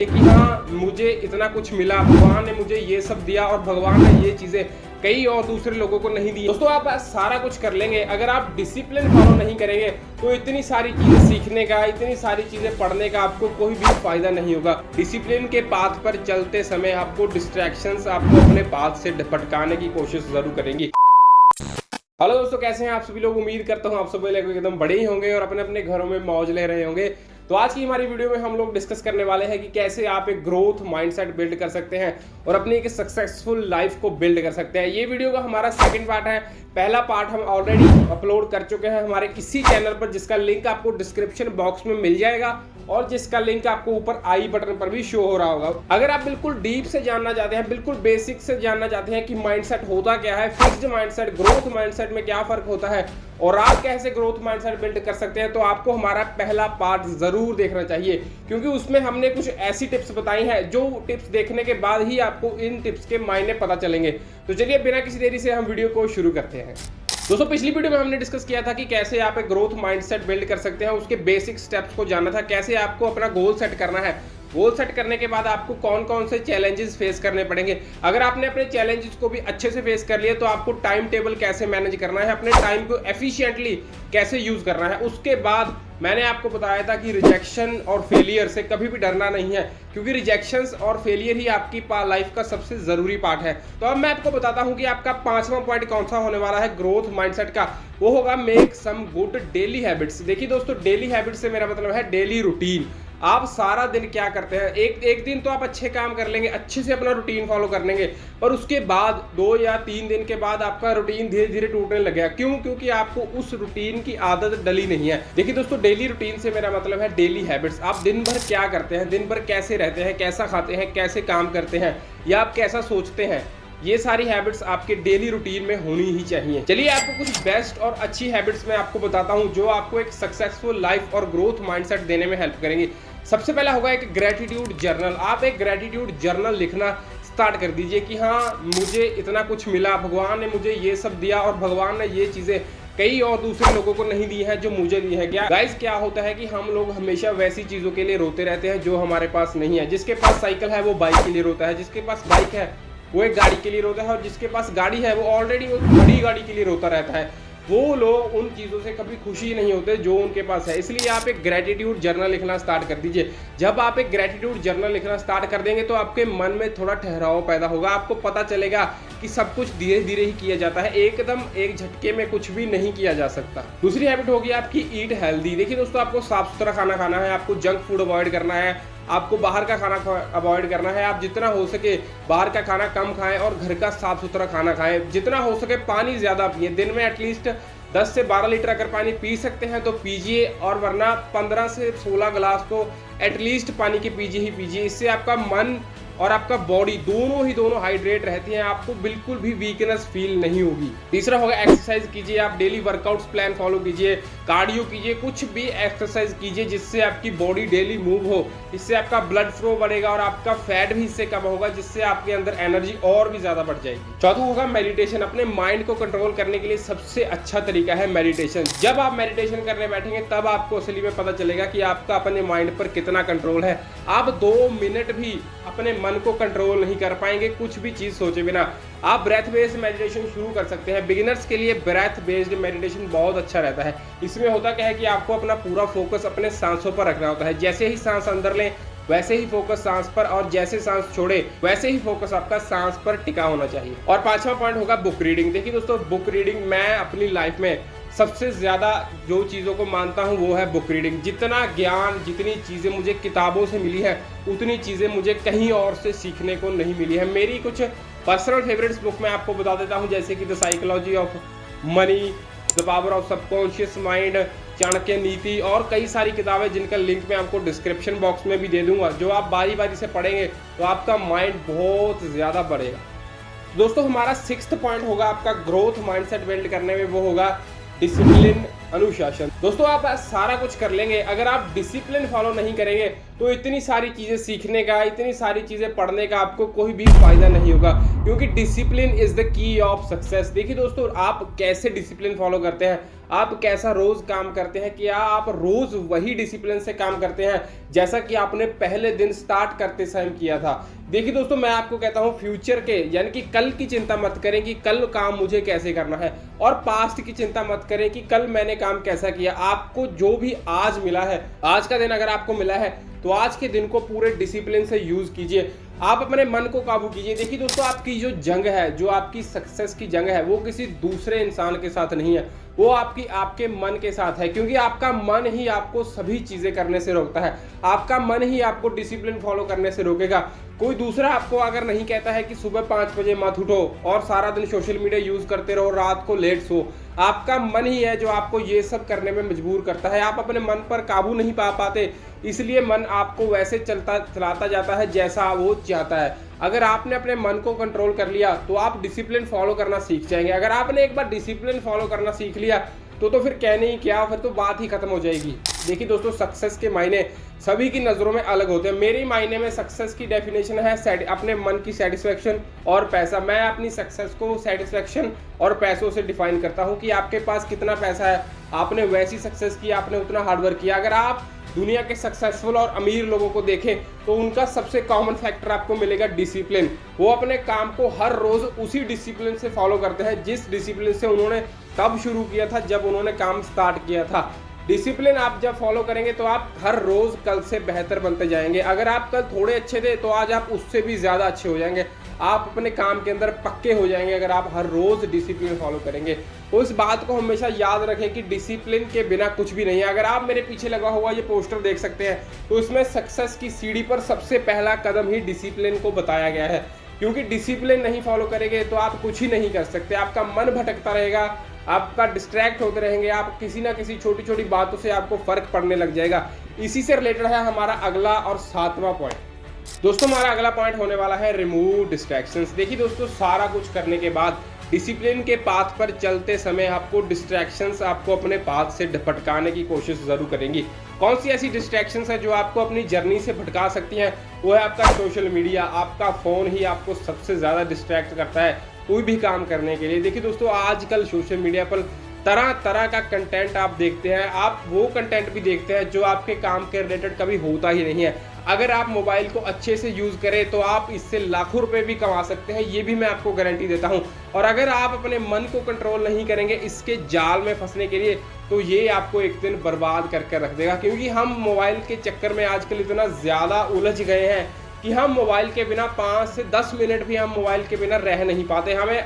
कि हाँ मुझे इतना कुछ मिला, भगवान ने मुझे ये सब दिया और भगवान ने ये चीज़ें कई और दूसरे लोगों को नहीं दी। दोस्तों आप सारा कुछ कर लेंगे, अगर आप डिसिप्लिन फॉलो नहीं करेंगे तो इतनी सारी चीज़ें सीखने का, इतनी सारी चीज़ें पढ़ने का आपको कोई भी फायदा नहीं होगा। डिसिप्लिन के पाथ पर चलते समय आपको डिस्ट्रैक्शंस आपको अपने पाथ से भटकाने की कोशिश जरूर करेंगी। हेलो दोस्तों, कैसे हैं आप सभी लोग। उम्मीद करता हूं आप सभी लोग एकदम बड़े ही होंगे और अपने अपने घरों में मौज ले रहे होंगे। तो आज की हमारी वीडियो में हम लोग डिस्कस करने वाले हैं कि कैसे आप एक ग्रोथ माइंडसेट बिल्ड कर सकते हैं और अपनी एक सक्सेसफुल लाइफ को बिल्ड कर सकते हैं। ये वीडियो का हमारा सेकंड पार्ट है। पहला पार्ट हम ऑलरेडी अपलोड कर चुके हैं हमारे इसी चैनल पर, जिसका लिंक आपको डिस्क्रिप्शन बॉक्स में मिल जाएगा और जिसका लिंक आपको ऊपर आई बटन पर भी शो हो रहा होगा। अगर आप बिल्कुल डीप से जानना चाहते हैं, बिल्कुल बेसिक से जानना चाहते हैं कि माइंडसेट होता क्या है, फिक्स्ड माइंडसेट, ग्रोथ माइंडसेट में क्या फर्क होता है और आप कैसे ग्रोथ माइंडसेट बिल्ड कर सकते हैं, तो आपको हमारा पहला पार्ट जरूर देखना चाहिए, क्योंकि उसमें हमने कुछ ऐसी टिप्स बताई हैं जो टिप्स देखने के बाद ही आपको इन टिप्स के मायने पता चलेंगे। तो चलिए बिना किसी देरी से हम वीडियो को शुरू करते हैं। दोस्तों पिछली वीडियो में हमने डिस्कस किया था कि कैसे आप एक ग्रोथ माइंडसेट बिल्ड कर सकते हैं, उसके बेसिक स्टेप्स को जानना था, कैसे आपको अपना गोल सेट करना है। गोल सेट करने के बाद आपको कौन कौन से चैलेंजेस फेस करने पड़ेंगे। अगर आपने अपने चैलेंजेस को भी अच्छे से फेस कर लिया तो आपको टाइम टेबल कैसे मैनेज करना है, अपने टाइम को एफिशिएंटली कैसे यूज करना है। उसके बाद मैंने आपको बताया था कि रिजेक्शन और फेलियर से कभी भी डरना नहीं है, क्योंकि रिजेक्शंस और फेलियर ही आपकी लाइफ का सबसे जरूरी पार्ट है। तो अब मैं आपको बताता हूं कि आपका पांचवा पॉइंट कौन सा होने वाला है ग्रोथ माइंडसेट का। वो होगा make some good daily habits. देखिए दोस्तों, डेली हैबिट्स से मेरा मतलब है डेली रूटीन। आप सारा दिन क्या करते हैं, एक दिन तो आप अच्छे काम कर लेंगे, अच्छे से अपना रूटीन फॉलो कर लेंगे, पर उसके बाद 2 या 3 दिन के बाद आपका रूटीन धीरे धीरे टूटने लगेगा। क्यों? क्योंकि आपको उस रूटीन की आदत डली नहीं है। देखिए दोस्तों, डेली रूटीन से मेरा मतलब है डेली हैबिट्स। आप दिन भर क्या करते हैं, दिन भर कैसे रहते हैं, कैसा खाते हैं, कैसे काम करते हैं, या आप कैसा सोचते हैं, ये सारी हैबिट्स आपके डेली रूटीन में होनी ही चाहिए। चलिए आपको कुछ बेस्ट और अच्छी हैबिट्स मैं आपको बताता हूं जो आपको एक सक्सेसफुल लाइफ और ग्रोथ माइंडसेट देने में हेल्प करेंगी। सबसे पहला होगा एक ग्रेटिट्यूड जर्नल। आप एक ग्रेटिट्यूड जर्नल लिखना स्टार्ट कर दीजिए कि हाँ मुझे इतना कुछ मिला, भगवान ने मुझे ये सब दिया और भगवान ने ये चीज़ें कई और दूसरे लोगों को नहीं दी है जो मुझे दी है। क्या गाइस, क्या होता है कि हम लोग हमेशा वैसी चीज़ों के लिए रोते रहते हैं जो हमारे पास नहीं है। जिसके पास साइकिल है वो बाइक के लिए रोता है, जिसके पास बाइक है वो एक गाड़ी के लिए रोता है, और जिसके पास गाड़ी है वो ऑलरेडी वो बड़ी गाड़ी के लिए रोता रहता है। वो लोग उन चीज़ों से कभी खुशी नहीं होते जो उनके पास है। इसलिए आप एक ग्रेटिट्यूड जर्नल लिखना स्टार्ट कर दीजिए। जब आप एक ग्रेटिट्यूड जर्नल लिखना स्टार्ट कर देंगे तो आपके मन में थोड़ा ठहराव पैदा होगा। आपको पता चलेगा कि सब कुछ धीरे धीरे ही किया जाता है, एकदम एक झटके में कुछ भी नहीं किया जा सकता। दूसरी हैबिट होगी आपकी ईट हेल्दी। देखिए दोस्तों, आपको साफ सुथरा खाना खाना है, आपको जंक फूड अवॉइड करना है, आपको बाहर का खाना अवॉइड करना है। आप जितना हो सके बाहर का खाना कम खाएं और घर का साफ सुथरा खाना खाएं। जितना हो सके पानी ज़्यादा पिए। दिन में एटलीस्ट 10 से 12 लीटर अगर पानी पी सकते हैं तो पीजिए, और वरना 15 से 16 गिलास तो एटलीस्ट पानी के पीजिए ही पीजिए। इससे आपका मन और आपका बॉडी दोनों हाइड्रेट रहती हैं, आपको बिल्कुल भी वीकनेस फील नहीं होगी। तीसरा होगा एक्सरसाइज कीजिए। आप डेली वर्कआउट्स प्लान फॉलो कीजिए, कार्डियो कीजिए, कुछ भी एक्सरसाइज कीजिए जिससे आपकी बॉडी डेली मूव हो। इससे आपका ब्लड फ्लो बढ़ेगा और आपका फैट भी इससे कम होगा, जिससे आपके अंदर एनर्जी और भी ज्यादा बढ़ जाएगी। चौथा होगा मेडिटेशन। अपने माइंड को कंट्रोल करने के लिए सबसे अच्छा तरीका है मेडिटेशन। जब आप मेडिटेशन करने बैठेंगे तब आपको असली में पता चलेगा कि आपका अपने माइंड पर कितना कंट्रोल है। आप 2 मिनट भी अपने मन को कंट्रोल नहीं कर पाएंगे कुछ भी चीज सोचे बिना। आप ब्रेथ बेस्ड मेडिटेशन शुरू कर सकते हैं। बिगिनर्स के लिए ब्रेथ बेस्ड मेडिटेशन बहुत अच्छा रहता है। इसमें होता क्या है कि आपको अपना पूरा फोकस अपने सांसों पर रखना होता है। जैसे ही सांस अंदर लें वैसे ही फोकस सांस पर, और जैसे सांस छोड़े वैसे ही फोकस आपका सांस पर टिका होना चाहिए। और पांचवा पॉइंट होगा बुक रीडिंग। देखिए दोस्तों, बुक रीडिंग मैं अपनी लाइफ में सबसे ज़्यादा जो चीज़ों को मानता हूँ वो है बुक रीडिंग। जितना ज्ञान, जितनी चीज़ें मुझे किताबों से मिली है उतनी चीज़ें मुझे कहीं और से सीखने को नहीं मिली है। मेरी कुछ पर्सनल फेवरेट्स बुक मैं आपको बता देता हूँ, जैसे कि the psychology of money, the power of subconscious mind, Chanakya नीति, और कई सारी किताबें जिनका लिंक मैं आपको डिस्क्रिप्शन बॉक्स में भी दे दूंगा। जो आप बारी बारी से पढ़ेंगे तो आपका माइंड बहुत ज़्यादा बढ़ेगा। दोस्तों हमारा 6th पॉइंट होगा आपका ग्रोथ माइंडसेट बिल्ड करने में, वो होगा डिसिप्लिन, अनुशासन। दोस्तों आप सारा कुछ कर लेंगे, अगर आप डिसिप्लिन फॉलो नहीं करेंगे तो इतनी सारी चीज़ें सीखने का, इतनी सारी चीज़ें पढ़ने का आपको कोई भी फायदा नहीं होगा, क्योंकि discipline is the key of success. देखिए दोस्तों, आप कैसे डिसिप्लिन फॉलो करते हैं, आप कैसा रोज काम करते हैं, क्या आप रोज वही डिसिप्लिन से काम करते हैं जैसा कि आपने पहले दिन स्टार्ट करते समय किया था। देखिए दोस्तों, मैं आपको कहता हूं फ्यूचर के यानी कि कल की चिंता मत करें कि कल काम मुझे कैसे करना है, और पास्ट की चिंता मत करें कि कल मैंने काम कैसा किया। आपको जो भी आज मिला है, आज का दिन अगर आपको मिला है तो आज के दिन को पूरे डिसिप्लिन से यूज कीजिए। आप अपने मन को काबू कीजिए। देखिए दोस्तों, आपकी जो जंग है, जो आपकी सक्सेस की जंग है, वो किसी दूसरे इंसान के साथ नहीं है, वो आपके मन के साथ है। क्योंकि आपका मन ही आपको सभी चीजें करने से रोकता है, आपका मन ही आपको डिसिप्लिन फॉलो करने से रोकेगा। कोई दूसरा आपको अगर नहीं कहता है कि सुबह 5 बजे मत उठो और सारा दिन सोशल मीडिया यूज करते रहो, रात को लेट सो, आपका मन ही है जो आपको ये सब करने में मजबूर करता है। आप अपने मन पर काबू नहीं पा पाते, इसलिए मन आपको वैसे चलाता जाता है जैसा वो चाहता है। अगर आपने अपने मन को कंट्रोल कर लिया तो आप डिसिप्लिन फॉलो करना सीख जाएंगे। अगर आपने एक बार डिसिप्लिन फॉलो करना सीख लिया तो फिर कहने ही क्या, फिर तो बात ही खत्म हो जाएगी। देखिए दोस्तों, सक्सेस के मायने सभी की नज़रों में अलग होते हैं। मेरी मायने में सक्सेस की डेफिनेशन है अपने मन की सेटिस्फेक्शन और पैसा। मैं अपनी सक्सेस को सेटिस्फेक्शन और पैसों से डिफाइन करता हूं कि आपके पास कितना पैसा है, आपने वैसी सक्सेस की, आपने उतना हार्डवर्क किया। अगर आप दुनिया के सक्सेसफुल और अमीर लोगों को देखें तो उनका सबसे कॉमन फैक्टर आपको मिलेगा डिसिप्लिन। वो अपने काम को हर रोज उसी डिसिप्लिन से फॉलो करते हैं जिस डिसिप्लिन से उन्होंने तब शुरू किया था जब उन्होंने काम स्टार्ट किया था। डिसिप्लिन आप जब फॉलो करेंगे तो आप हर रोज कल से बेहतर बनते जाएंगे। अगर आप कल थोड़े अच्छे थे तो आज आप उससे भी ज्यादा अच्छे हो जाएंगे। आप अपने काम के अंदर पक्के हो जाएंगे अगर आप हर रोज डिसिप्लिन फॉलो करेंगे। तो इस बात को हमेशा याद रखें कि डिसिप्लिन के बिना कुछ भी नहीं है। अगर आप मेरे पीछे लगा हुआ ये पोस्टर देख सकते हैं तो इसमें सक्सेस की सीढ़ी पर सबसे पहला कदम ही डिसिप्लिन को बताया गया है। क्योंकि डिसिप्लिन नहीं फॉलो करेंगे तो आप कुछ ही नहीं कर सकते। आपका मन भटकता रहेगा, आपका डिस्ट्रैक्ट होते रहेंगे, आप किसी ना किसी छोटी छोटी बातों से आपको फर्क पड़ने लग जाएगा। इसी से रिलेटेड है हमारा अगला और 7वां पॉइंट। दोस्तों, हमारा अगला पॉइंट होने वाला है रिमूव डिस्ट्रैक्शंस। देखिए दोस्तों, सारा कुछ करने के बाद डिसिप्लिन के पाथ पर चलते समय आपको डिस्ट्रैक्शंस आपको अपने पाथ से भटकाने की कोशिश जरूर करेंगी। कौन सी ऐसी डिस्ट्रैक्शंस है जो आपको अपनी जर्नी से भटका सकती हैं? वो है आपका सोशल मीडिया। आपका फोन ही आपको सबसे ज्यादा डिस्ट्रैक्ट करता है कोई भी काम करने के लिए। देखिए दोस्तों, आजकल सोशल मीडिया पर तरह तरह का कंटेंट आप देखते हैं। आप वो कंटेंट भी देखते हैं जो आपके काम के रिलेटेड कभी होता ही नहीं है। अगर आप मोबाइल को अच्छे से यूज करें तो आप इससे लाखों रुपए भी कमा सकते हैं, ये भी मैं आपको गारंटी देता हूं। और अगर आप अपने मन को कंट्रोल नहीं करेंगे इसके जाल में फंसने के लिए तो ये आपको एक दिन बर्बाद करके रख देगा। क्योंकि हम मोबाइल के चक्कर में आजकल इतना ज्यादा उलझ गए हैं कि हम मोबाइल के बिना 5 से 10 मिनट भी हम मोबाइल के बिना रह नहीं पाते। हमें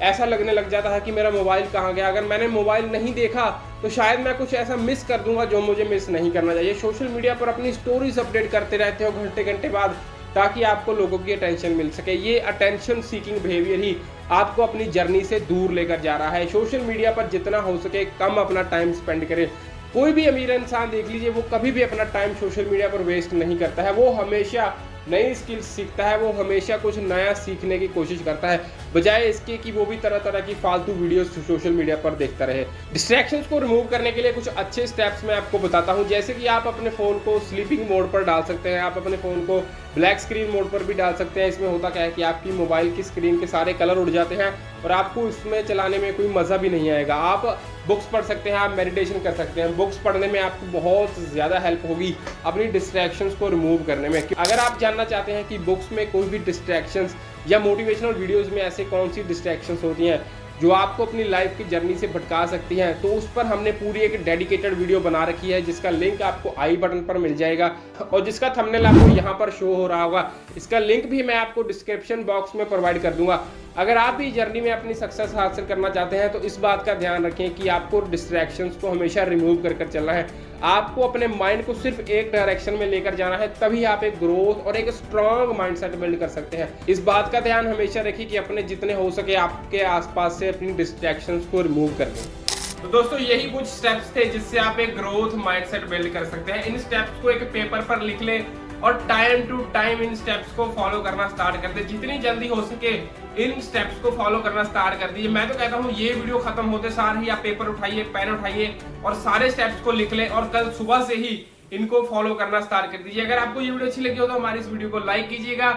ऐसा लगने लग जाता है कि मेरा मोबाइल कहाँ गया। अगर मैंने मोबाइल नहीं देखा तो शायद मैं कुछ ऐसा मिस कर दूंगा जो मुझे मिस नहीं करना चाहिए। सोशल मीडिया पर अपनी स्टोरीज अपडेट करते रहते हो घंटे घंटे बाद ताकि आपको लोगों की अटेंशन मिल सके। ये अटेंशन सीकिंग बिहेवियर ही आपको अपनी जर्नी से दूर लेकर जा रहा है। सोशल मीडिया पर जितना हो सके कम अपना टाइम स्पेंड करें। कोई भी अमीर इंसान देख लीजिए, वो कभी भी अपना टाइम सोशल मीडिया पर वेस्ट नहीं करता है। वो हमेशा नई स्किल्स सीखता है, वो हमेशा कुछ नया सीखने की कोशिश करता है, बजाय इसके कि वो भी तरह तरह की फालतू वीडियोस सोशल मीडिया पर देखता रहे। डिस्ट्रैक्शंस को रिमूव करने के लिए कुछ अच्छे स्टेप्स मैं आपको बताता हूं। जैसे कि आप अपने फ़ोन को स्लीपिंग मोड पर डाल सकते हैं, आप अपने फ़ोन को ब्लैक स्क्रीन मोड पर भी डाल सकते हैं। इसमें होता क्या है कि आपकी मोबाइल की स्क्रीन के सारे कलर उड़ जाते हैं और आपको इसमें चलाने में कोई मज़ा भी नहीं आएगा। आप बुक्स पढ़ सकते हैं, आप मेडिटेशन कर सकते हैं। बुक्स पढ़ने में आपको बहुत ज़्यादा हेल्प होगी अपनी डिस्ट्रैक्शंस को रिमूव करने में। अगर आप जानना चाहते हैं कि बुक्स में कोई भी डिस्ट्रैक्शंस या मोटिवेशनल वीडियोस में ऐसे कौन सी डिस्ट्रैक्शंस होती हैं जो आपको अपनी लाइफ की जर्नी से भटका सकती हैं, तो उस पर हमने पूरी एक डेडिकेटेड वीडियो बना रखी है जिसका लिंक आपको आई बटन पर मिल जाएगा और जिसका थंबनेल आपको यहाँ पर शो हो रहा होगा। इसका लिंक भी मैं आपको डिस्क्रिप्शन बॉक्स में प्रोवाइड कर दूंगा। अगर आप भी जर्नी में अपनी सक्सेस हासिल करना चाहते हैं तो इस बात का ध्यान रखें कि आपको डिस्ट्रैक्शंस को हमेशा रिमूव कर चलना है। आपको अपने माइंड को सिर्फ एक डायरेक्शन में लेकर जाना है, तभी आप एक ग्रोथ और एक स्ट्रॉन्ग माइंडसेट बिल्ड कर सकते हैं। इस बात का ध्यान हमेशा रखिए कि अपने जितने हो सके आपके आसपास से अपनी डिस्ट्रैक्शंस को रिमूव कर दें। तो दोस्तों, यही कुछ स्टेप्स थे जिससे आप एक ग्रोथ माइंडसेट बिल्ड कर सकते हैं। इन स्टेप्स को एक पेपर पर लिख लें और टाइम टू टाइम इन स्टेप्स को फॉलो करना स्टार्ट कर दे। जितनी जल्दी हो सके इन स्टेप्स को फॉलो करना स्टार्ट कर दीजिए। मैं तो कहता हूँ ये वीडियो खत्म होते सार ही आप पेपर उठाइए, पेन उठाइए और सारे स्टेप्स को लिख लें और कल सुबह से ही इनको फॉलो करना स्टार्ट कर दीजिए। अगर आपको ये वीडियो अच्छी लगी हो तो हमारी इस वीडियो को लाइक कीजिएगा।